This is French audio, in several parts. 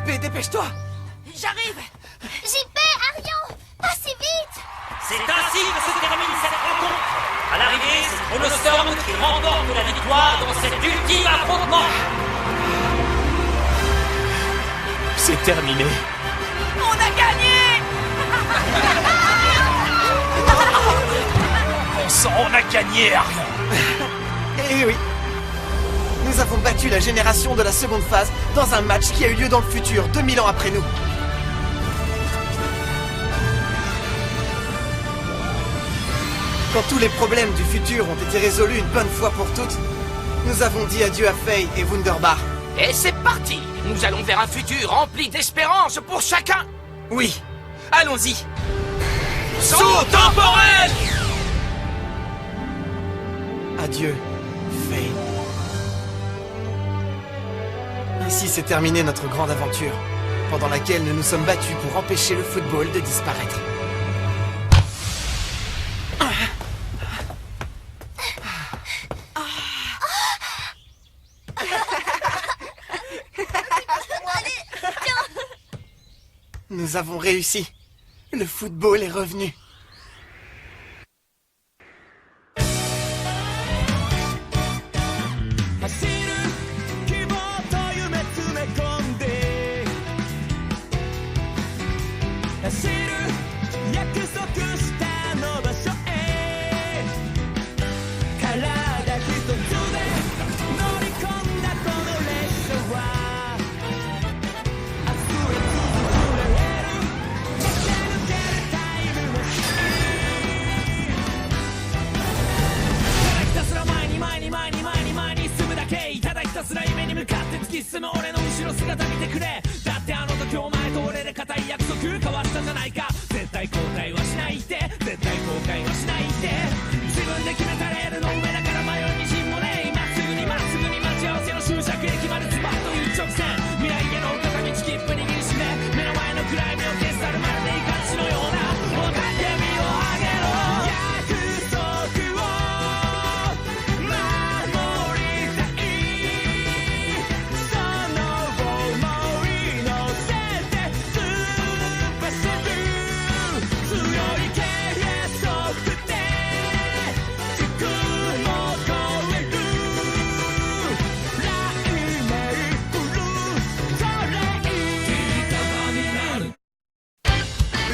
JP, dépêche-toi! J'arrive! JP, Arion, pas si vite! C'est ainsi que se termine cette rencontre. À l'arrivée, c'est Chronostorm qui remporte la victoire dans cet ultime affrontement. C'est terminé. On a gagné! Bon sang, on a gagné, Arion. Eh oui! Nous avons battu la génération de la seconde phase dans un match qui a eu lieu dans le futur, 2000 ans après nous. Quand tous les problèmes du futur ont été résolus une bonne fois pour toutes, nous avons dit adieu à Faye et Wunderbar. Et c'est parti! Nous allons vers un futur rempli d'espérance pour chacun! Oui, Allons-y! Saut temporel! adieu, Faye. Ainsi s'est terminée notre grande aventure, pendant laquelle nous nous sommes battus pour empêcher le football de disparaître. Nous avons réussi. Le football est revenu.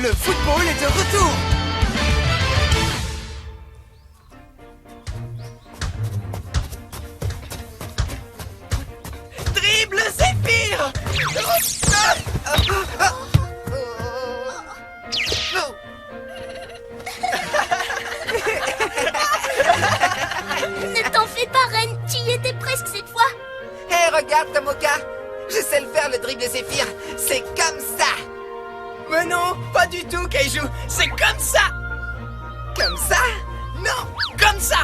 Le football est de retour! Dribble Zéphyr! Ne t'en fais pas, Ren, tu y étais presque cette fois. Hé, regarde, Tomoka! Je sais le faire, le dribble Zéphyr! C'est comme ça! Mais non, pas du tout, Kaiju! C'est comme ça! Comme ça? Non, comme ça!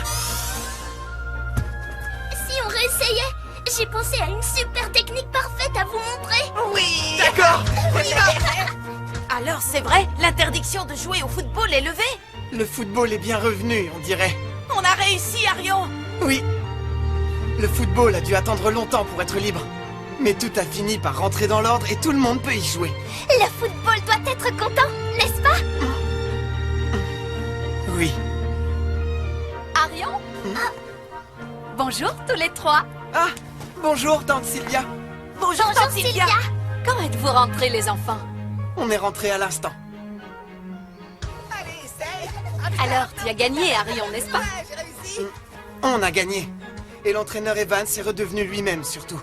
Si on réessayait, j'ai pensé à une super technique parfaite à vous montrer. Oui! D'accord, on y va! Alors c'est vrai, l'interdiction de jouer au football est levée? Le football est bien revenu, on dirait. On a réussi, Arion! Oui. Le football a dû attendre longtemps pour être libre. Mais tout a fini par rentrer dans l'ordre et tout le monde peut y jouer. Le football doit être content, n'est-ce pas? Oui. Arion? Bonjour tous les trois. Ah, bonjour, tante Sylvia. Bonjour, Bonjour, Sylvia! Quand êtes-vous rentrés les enfants? On est rentrés à l'instant. Allez, essaye! Alors tu as gagné Arion, n'est-ce pas? Ouais, j'ai réussi! On a gagné. Et l'entraîneur Evans est redevenu lui-même, surtout.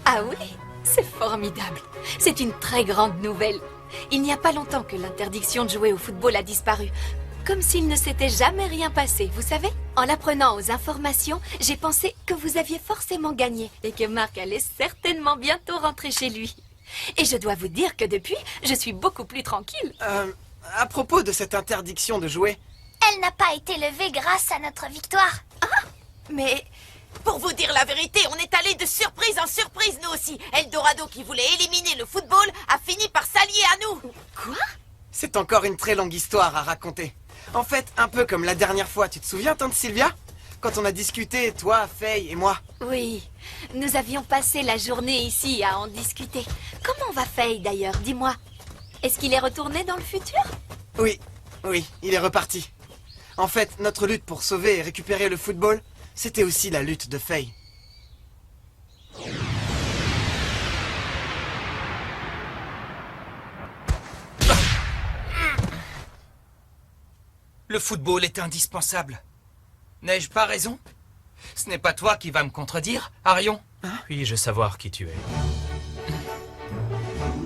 Ah oui? C'est formidable. C'est une très grande nouvelle. Il n'y a pas longtemps que l'interdiction de jouer au football a disparu. Comme s'il ne s'était jamais rien passé, vous savez? En apprenant aux informations, j'ai pensé que vous aviez forcément gagné et que Marc allait certainement bientôt rentrer chez lui. Et je dois vous dire que depuis, je suis beaucoup plus tranquille. À propos de cette interdiction de jouer, Elle n'a pas été levée grâce à notre victoire. Mais pour vous dire la vérité, on est allé de surprise en surprise, nous aussi. Eldorado, qui voulait éliminer le football, a fini par s'allier à nous. Quoi? c'est encore une très longue histoire à raconter. En fait, un peu comme la dernière fois, tu te souviens, tante Sylvia? quand on a discuté, toi, Faye et moi. Oui, nous avions passé la journée ici à en discuter. Comment va Faye d'ailleurs, dis-moi? Est-ce qu'il est retourné dans le futur? Oui, il est reparti. En fait, notre lutte pour sauver et récupérer le football, c'était aussi la lutte de Faye. Le football est indispensable. N'ai-je pas raison? Ce n'est pas toi qui vas me contredire, Arion? Puis-je savoir qui tu es?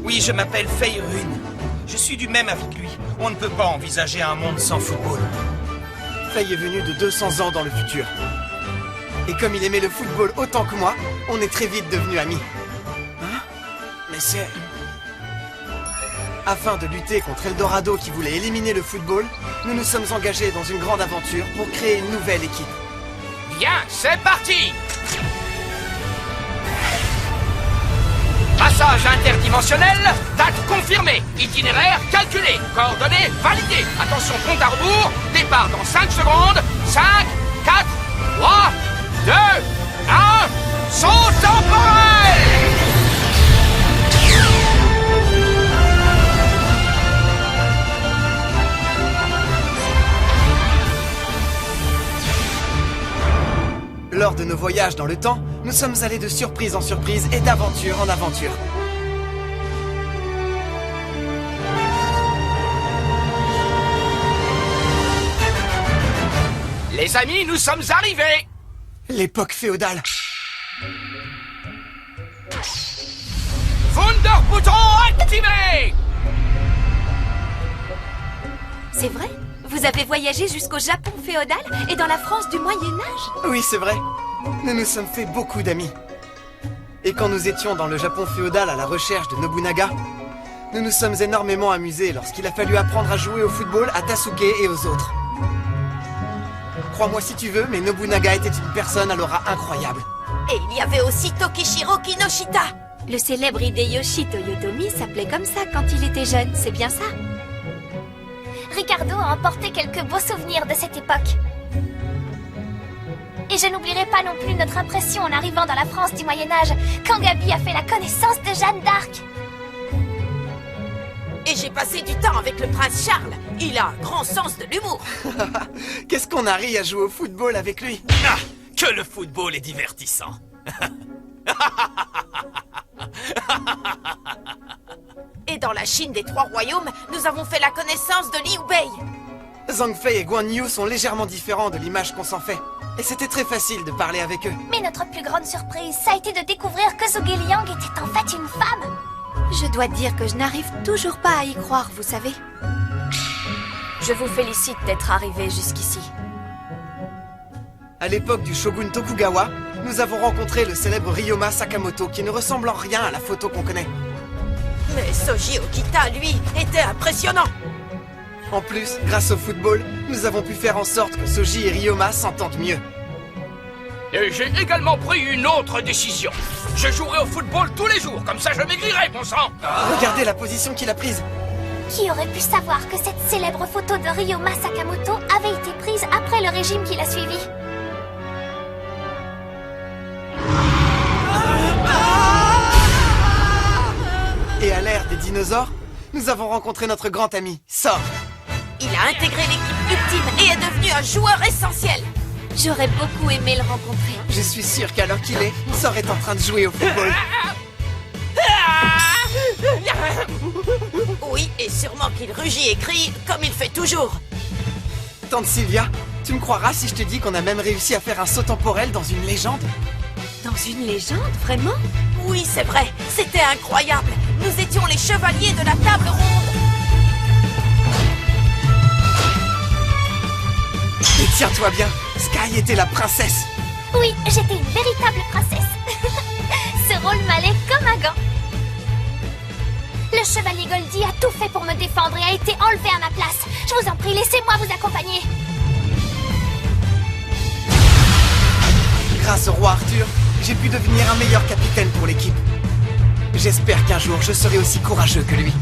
Oui, je m'appelle Faye Rune. Je suis du même avis que lui. On ne peut pas envisager un monde sans football. Faye est venu de 200 ans dans le futur. Et comme il aimait le football autant que moi, on est très vite devenus amis. Hein? Mais c'est... Afin de lutter contre Eldorado qui voulait éliminer le football, nous nous sommes engagés dans une grande aventure pour créer une nouvelle équipe. Bien, c'est parti! Passage interdimensionnel, date confirmée, itinéraire calculé, coordonnées validées. Attention, compte à rebours, départ dans 5 secondes. 5, 4, 3, 2, 1, saut temporel! Lors de nos voyages dans le temps, nous sommes allés de surprise en surprise et d'aventure en aventure. Les amis, nous sommes arrivés! L'époque féodale. Wunderbouton activé! C'est vrai? Vous avez voyagé jusqu'au Japon féodal et dans la France du Moyen-Âge? Oui, c'est vrai. Nous nous sommes fait beaucoup d'amis. Et quand nous étions dans le Japon féodal à la recherche de Nobunaga, nous nous sommes énormément amusés lorsqu'il a fallu apprendre à jouer au football à Tasuke et aux autres. Crois-moi si tu veux, mais Nobunaga était une personne à l'aura incroyable. Et il y avait aussi Tokishiro Kinoshita. Le célèbre Hideyoshi Toyotomi s'appelait comme ça quand il était jeune, c'est bien ça? Ricardo a emporté quelques beaux souvenirs de cette époque. Et je n'oublierai pas non plus notre impression en arrivant dans la France du Moyen-Âge, quand Gabi a fait la connaissance de Jeanne d'Arc. Et j'ai passé du temps avec le prince Charles. Il a un grand sens de l'humour. Qu'est-ce qu'on a ri à jouer au football avec lui? Ah, que le football est divertissant. Et dans la Chine des 3 royaumes, nous avons fait la connaissance de Liu Bei. Zhang Fei et Guan Yu sont légèrement différents de l'image qu'on s'en fait. Et c'était très facile de parler avec eux. Mais notre plus grande surprise, ça a été de découvrir que Zhuge Liang était en fait une femme. Je dois dire que je n'arrive toujours pas à y croire, vous savez. Je vous félicite d'être arrivé jusqu'ici. À l'époque du shogun Tokugawa, nous avons rencontré le célèbre Ryoma Sakamoto qui ne ressemble en rien à la photo qu'on connaît. Mais Soji Okita, lui, était impressionnant. En plus, grâce au football, nous avons pu faire en sorte que Soji et Ryoma s'entendent mieux. Et j'ai également pris une autre décision. Je jouerai au football tous les jours, comme ça je maigrirai, bon sang. Regardez la position qu'il a prise. Qui aurait pu savoir que cette célèbre photo de Ryoma Sakamoto avait été prise après le régime qui l'a suivi? Et à l'ère des dinosaures, nous avons rencontré notre grand ami, Sor. Il a intégré l'équipe ultime et est devenu un joueur essentiel. J'aurais beaucoup aimé le rencontrer. Je suis sûr qu'à l'heure qu'il est, Sor est en train de jouer au football. Oui, et sûrement qu'il rugit et crie comme il fait toujours. Tante Sylvia, tu me croiras si je te dis qu'on a même réussi à faire un saut temporel dans une légende? Dans une légende, vraiment? Oui, c'est vrai, c'était incroyable. Nous étions les chevaliers de la table ronde. Et tiens-toi bien, Sky était la princesse. Oui, j'étais une véritable princesse. Ce rôle m'allait comme un gant. Le chevalier Goldie a tout fait pour me défendre et a été enlevé à ma place. Je vous en prie, laissez-moi vous accompagner. Grâce au roi Arthur, j'ai pu devenir un meilleur capitaine pour l'équipe. J'espère qu'un jour je serai aussi courageux que lui.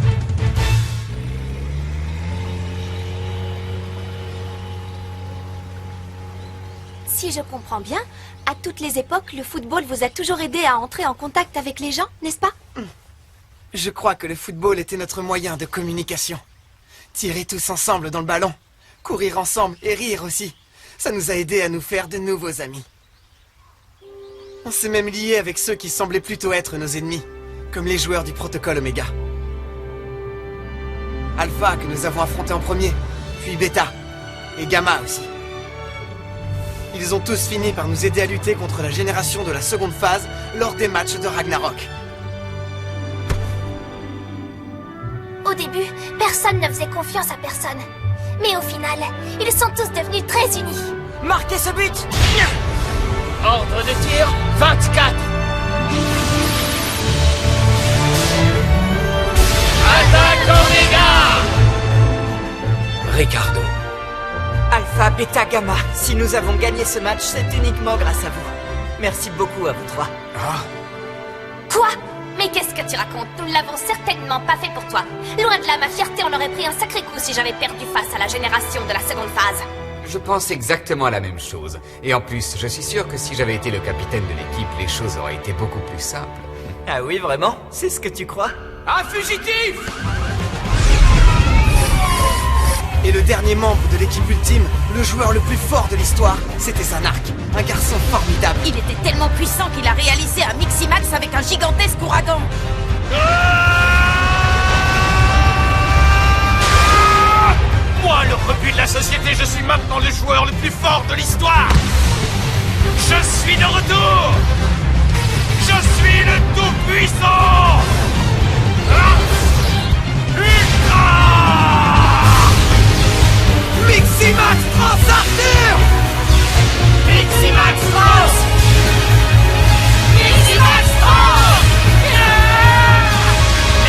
Si je comprends bien, à toutes les époques, le football vous a toujours aidé à entrer en contact avec les gens, n'est-ce pas? Je crois que le football était notre moyen de communication. Tirer tous ensemble dans le ballon, courir ensemble et rire aussi. Ça nous a aidés à nous faire de nouveaux amis. On s'est même liés avec ceux qui semblaient plutôt être nos ennemis, comme les joueurs du protocole Oméga. Alpha que nous avons affronté en premier, puis Beta, et Gamma aussi. Ils ont tous fini par nous aider à lutter contre la génération de la seconde phase lors des matchs de Ragnarok. Au début, personne ne faisait confiance à personne. Mais au final, ils sont tous devenus très unis. Marquez ce but! Ordre de tir 24. Attaque Oméga! Ricardo. Alpha, Beta, Gamma, si nous avons gagné ce match, c'est uniquement grâce à vous. Merci beaucoup à vous trois. Quoi? Mais qu'est-ce que tu racontes? Nous l'avons certainement pas fait pour toi. Loin de là, ma fierté en aurait pris un sacré coup si j'avais perdu face à la génération de la seconde phase. Je pense exactement la même chose. Et en plus, je suis sûr que si j'avais été le capitaine de l'équipe, les choses auraient été beaucoup plus simples. Ah oui, vraiment? C'est ce que tu crois? Un fugitif! Et le dernier membre de l'équipe ultime, le joueur le plus fort de l'histoire, c'était Zanark, un garçon formidable. Il était tellement puissant qu'il a réalisé un Miximax avec un gigantesque ouragan. Moi, le rebut de la société, je suis maintenant le joueur le plus fort de l'histoire! Je suis de retour! Je suis le tout-puissant! Ultra! Miximax France Arthur! Miximax France! Miximax France!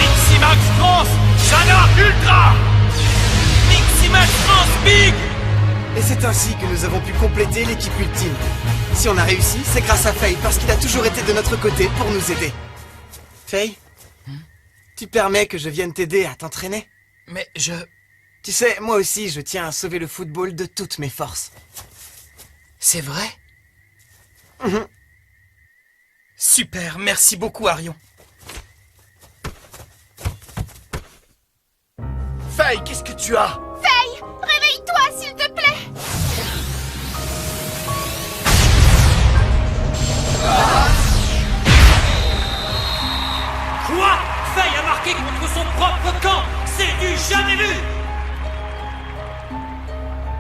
Miximax France! Zanark Ultra! Miximax France Big! Et c'est ainsi que nous avons pu compléter l'équipe ultime. Si on a réussi, c'est grâce à Faye, parce qu'il a toujours été de notre côté pour nous aider. Faye, tu permets que je vienne t'aider à t'entraîner? Mais je... Tu sais, moi aussi, je tiens à sauver le football de toutes mes forces. C'est vrai? Super, merci beaucoup, Arion. Faye, qu'est-ce que tu as? Faye, réveille-toi, s'il te plaît! Quoi? Faye a marqué contre son propre camp. C'est du jamais vu.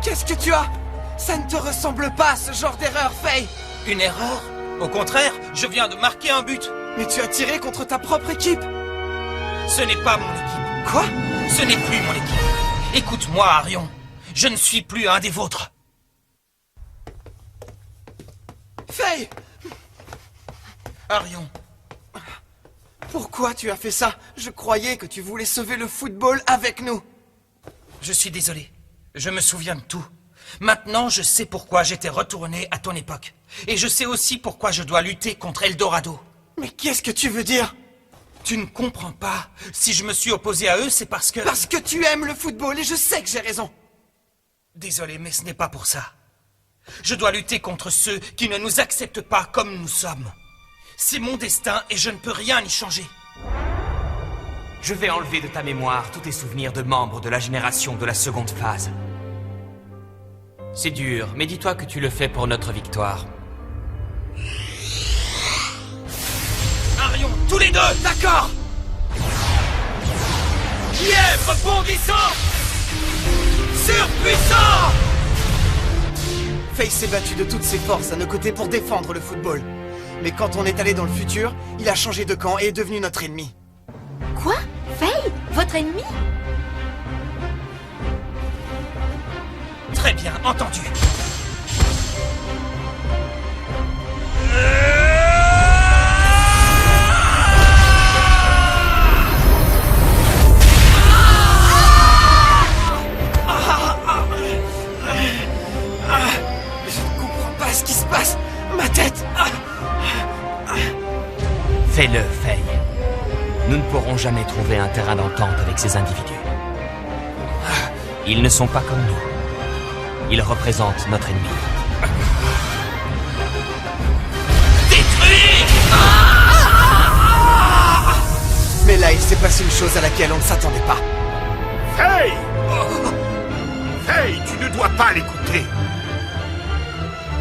Qu'est-ce que tu as? Ça ne te ressemble pas, ce genre d'erreur, Faye! Une erreur? Au contraire, je viens de marquer un but. Mais tu as tiré contre ta propre équipe! Ce n'est pas mon équipe. Quoi? Ce n'est plus mon équipe. Écoute-moi, Arion. Je ne suis plus un des vôtres. Faye! Arion. Pourquoi tu as fait ça? Je croyais que tu voulais sauver le football avec nous. Je suis désolé. Je me souviens de tout. Maintenant, je sais pourquoi j'étais retourné à ton époque. Et je sais aussi pourquoi je dois lutter contre Eldorado. Mais qu'est-ce que tu veux dire? Tu ne comprends pas. Si je me suis opposé à eux, c'est parce que... Parce que tu aimes le football et je sais que j'ai raison. Désolé, mais ce n'est pas pour ça. Je dois lutter contre ceux qui ne nous acceptent pas comme nous sommes. C'est mon destin et je ne peux rien y changer. Je vais enlever de ta mémoire tous tes souvenirs de membres de la génération de la seconde phase. C'est dur, mais dis-toi que tu le fais pour notre victoire. Arion, tous les deux, d'accord! Lièvre bondissant! Surpuissant! Faye s'est battu de toutes ses forces à nos côtés pour défendre le football. Mais quand on est allé dans le futur, il a changé de camp et est devenu notre ennemi. Quoi? Faye? Votre ennemi? Très bien, entendu. Je ne comprends pas ce qui se passe. Ma tête. Fais-le, Faye. Nous ne pourrons jamais trouver un terrain d'entente avec ces individus. Ils ne sont pas comme nous. Ils représentent notre ennemi. s'est passé une chose à laquelle on ne s'attendait pas. Faye! Faye, tu ne dois pas l'écouter.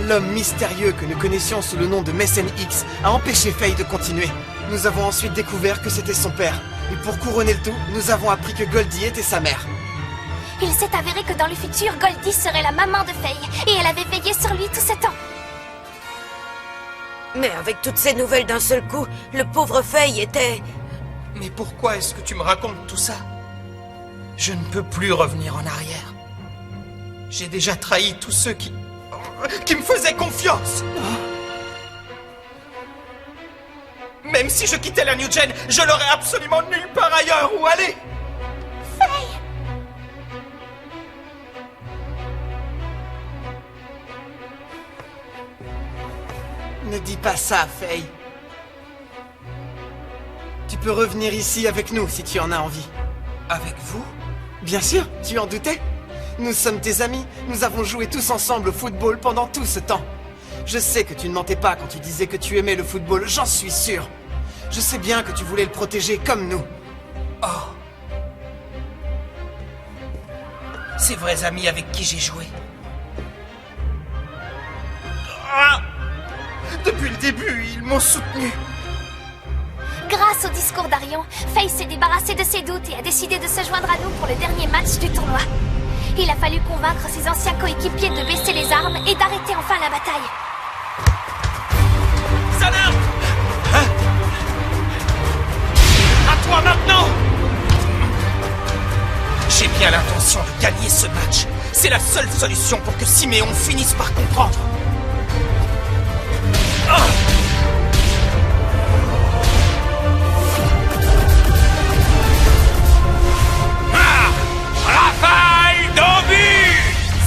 L'homme mystérieux que nous connaissions sous le nom de Messen X a empêché Faye de continuer. Nous avons ensuite découvert que c'était son père. Et pour couronner le tout, nous avons appris que Goldie était sa mère. Il s'est avéré que dans le futur, Goldie serait la maman de Faye. Et elle avait veillé sur lui tout ce temps. Mais avec toutes ces nouvelles d'un seul coup, le pauvre Faye était... Mais pourquoi est-ce que tu me racontes tout ça? Je ne peux plus revenir en arrière. J'ai déjà trahi tous ceux qui me faisaient confiance. Même si je quittais la New Gen, je n'aurais absolument nulle part ailleurs où aller. Faye! Ne dis pas ça, Faye. Tu peux revenir ici avec nous si tu en as envie. Avec vous? Bien sûr, tu en doutais? Nous sommes tes amis, nous avons joué tous ensemble au football pendant tout ce temps. Je sais que tu ne mentais pas quand tu disais que tu aimais le football, j'en suis sûr. Je sais bien que tu voulais le protéger comme nous. Oh. Ces vrais amis avec qui j'ai joué. Ah! Depuis le début, ils m'ont soutenu. Grâce au discours d'Arion, Faye s'est débarrassé de ses doutes et a décidé de se joindre à nous pour le dernier match du tournoi. Il a fallu convaincre ses anciens coéquipiers de baisser les armes et d'arrêter enfin la bataille. Sana! Hein? À toi maintenant! J'ai bien l'intention de gagner ce match. C'est la seule solution pour que Siméon finisse par comprendre. Ah!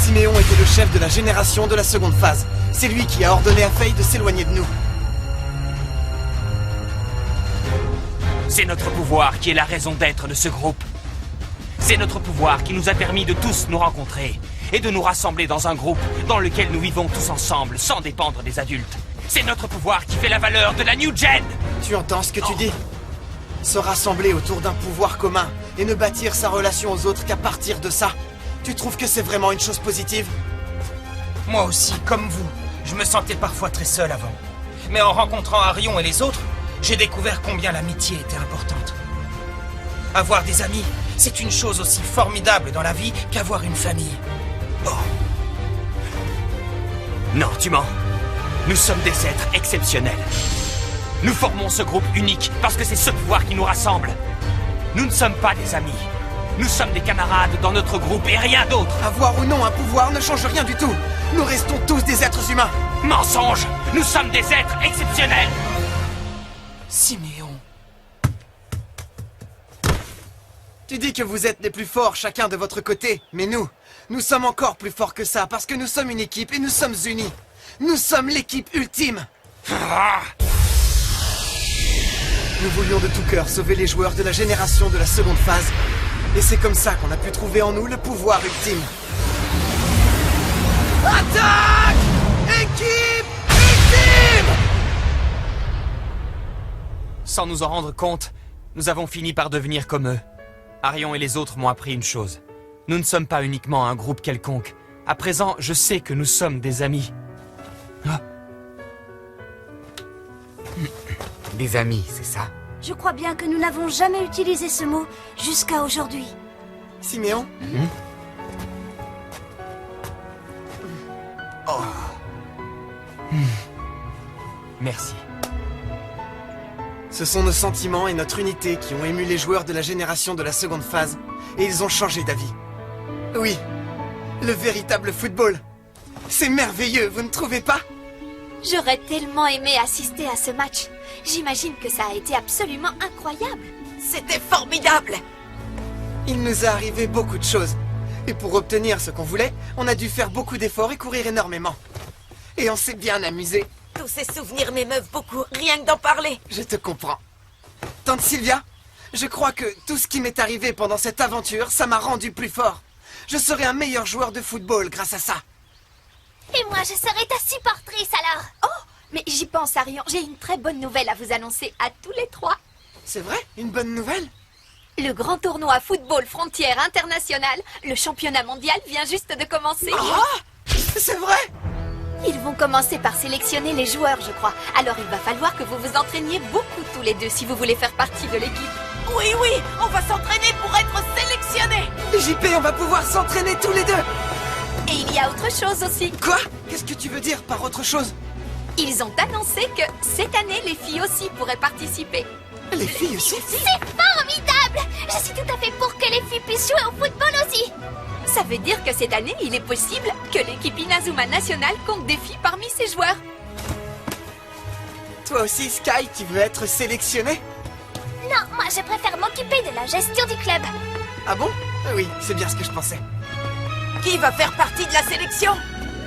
Siméon était le chef de la génération de la seconde phase. C'est lui qui a ordonné à Faye de s'éloigner de nous. C'est notre pouvoir qui est la raison d'être de ce groupe. C'est notre pouvoir qui nous a permis de tous nous rencontrer et de nous rassembler dans un groupe dans lequel nous vivons tous ensemble sans dépendre des adultes. C'est notre pouvoir qui fait la valeur de la New Gen. Tu entends ce que tu dis? Se rassembler autour d'un pouvoir commun et ne bâtir sa relation aux autres qu'à partir de ça. Tu trouves que c'est vraiment une chose positive? Moi aussi, comme vous, je me sentais parfois très seul avant. Mais en rencontrant Arion et les autres, j'ai découvert combien l'amitié était importante. Avoir des amis, c'est une chose aussi formidable dans la vie qu'avoir une famille. Oh. Non, tu mens. Nous sommes des êtres exceptionnels. Nous formons ce groupe unique parce que c'est ce pouvoir qui nous rassemble. Nous ne sommes pas des amis. Nous sommes des camarades dans notre groupe et rien d'autre. Avoir ou non un pouvoir ne change rien du tout. Nous restons tous des êtres humains. Mensonge! Nous sommes des êtres exceptionnels. Siméon. Tu dis que vous êtes les plus forts chacun de votre côté, mais nous sommes encore plus forts que ça parce que nous sommes une équipe et nous sommes unis. Nous sommes l'équipe ultime. Ah! Nous voulions de tout cœur sauver les joueurs de la génération de la seconde phase. Et c'est comme ça qu'on a pu trouver en nous le pouvoir ultime. Attaque! Équipe ultime! Sans nous en rendre compte, nous avons fini par devenir comme eux. Arion et les autres m'ont appris une chose. Nous ne sommes pas uniquement un groupe quelconque. À présent, je sais que nous sommes des amis. Ah. Des amis, c'est ça? Je crois bien que nous n'avons jamais utilisé ce mot jusqu'à aujourd'hui. Siméon? Oh. Merci. Ce sont nos sentiments et notre unité qui ont ému les joueurs de la génération de la seconde phase. Et ils ont changé d'avis. Oui, le véritable football. C'est merveilleux, vous ne trouvez pas? J'aurais tellement aimé assister à ce match. J'imagine que ça a été absolument incroyable. C'était formidable! Il nous est arrivé beaucoup de choses. Et pour obtenir ce qu'on voulait, on a dû faire beaucoup d'efforts et courir énormément. Et on s'est bien amusé. Tous ces souvenirs m'émeuvent beaucoup, rien que d'en parler. Je te comprends. Tante Sylvia, je crois que tout ce qui m'est arrivé pendant cette aventure, ça m'a rendu plus fort. Je serai un meilleur joueur de football grâce à ça. Et moi, je serai ta supportrice alors. Oh, mais j'y pense, Arion. J'ai une très bonne nouvelle à vous annoncer à tous les trois. C'est vrai? Une bonne nouvelle? Le grand tournoi football frontière international, le championnat mondial vient juste de commencer. Ah, c'est vrai? Ils vont commencer par sélectionner les joueurs, je crois. Alors il va falloir que vous vous entraîniez beaucoup tous les deux si vous voulez faire partie de l'équipe. Oui, on va s'entraîner pour être sélectionnés. JP, on va pouvoir s'entraîner tous les deux. Et il y a autre chose aussi. Quoi? Qu'est-ce que tu veux dire par autre chose? Ils ont annoncé que cette année, les filles aussi pourraient participer. Les filles aussi? C'est formidable! Je suis tout à fait pour que les filles puissent jouer au football aussi. Ça veut dire que cette année, il est possible que l'équipe Inazuma nationale compte des filles parmi ses joueurs. Toi aussi, Sky, tu veux être sélectionnée? Non, moi je préfère m'occuper de la gestion du club. Ah bon? Oui, c'est bien ce que je pensais. Qui va faire partie de la sélection?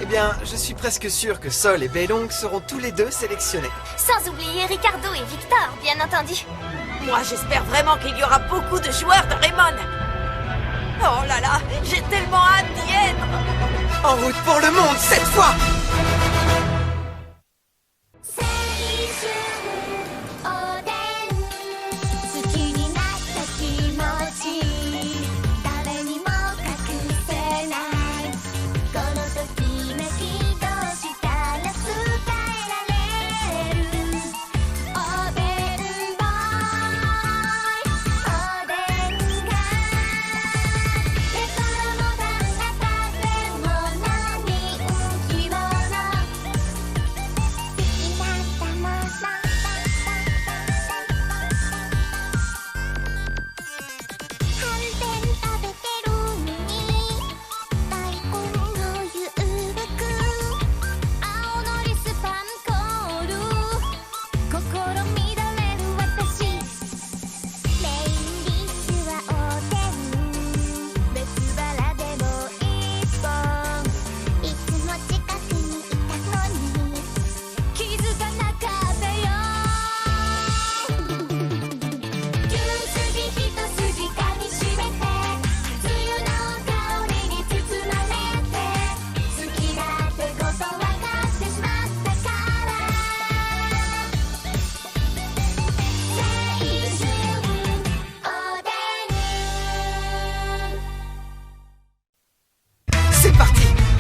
Eh bien, je suis presque sûr que Sol et Beilong seront tous les deux sélectionnés. Sans oublier Ricardo et Victor, bien entendu. Moi, j'espère vraiment qu'il y aura beaucoup de joueurs de Raymond. Oh là là, j'ai tellement hâte d'y être. En route pour le monde, cette fois!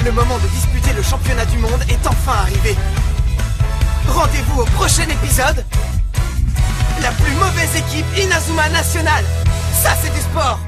Le moment de disputer le championnat du monde est enfin arrivé. Rendez-vous au prochain épisode. La plus mauvaise équipe Inazuma Nationale. Ça, c'est du sport.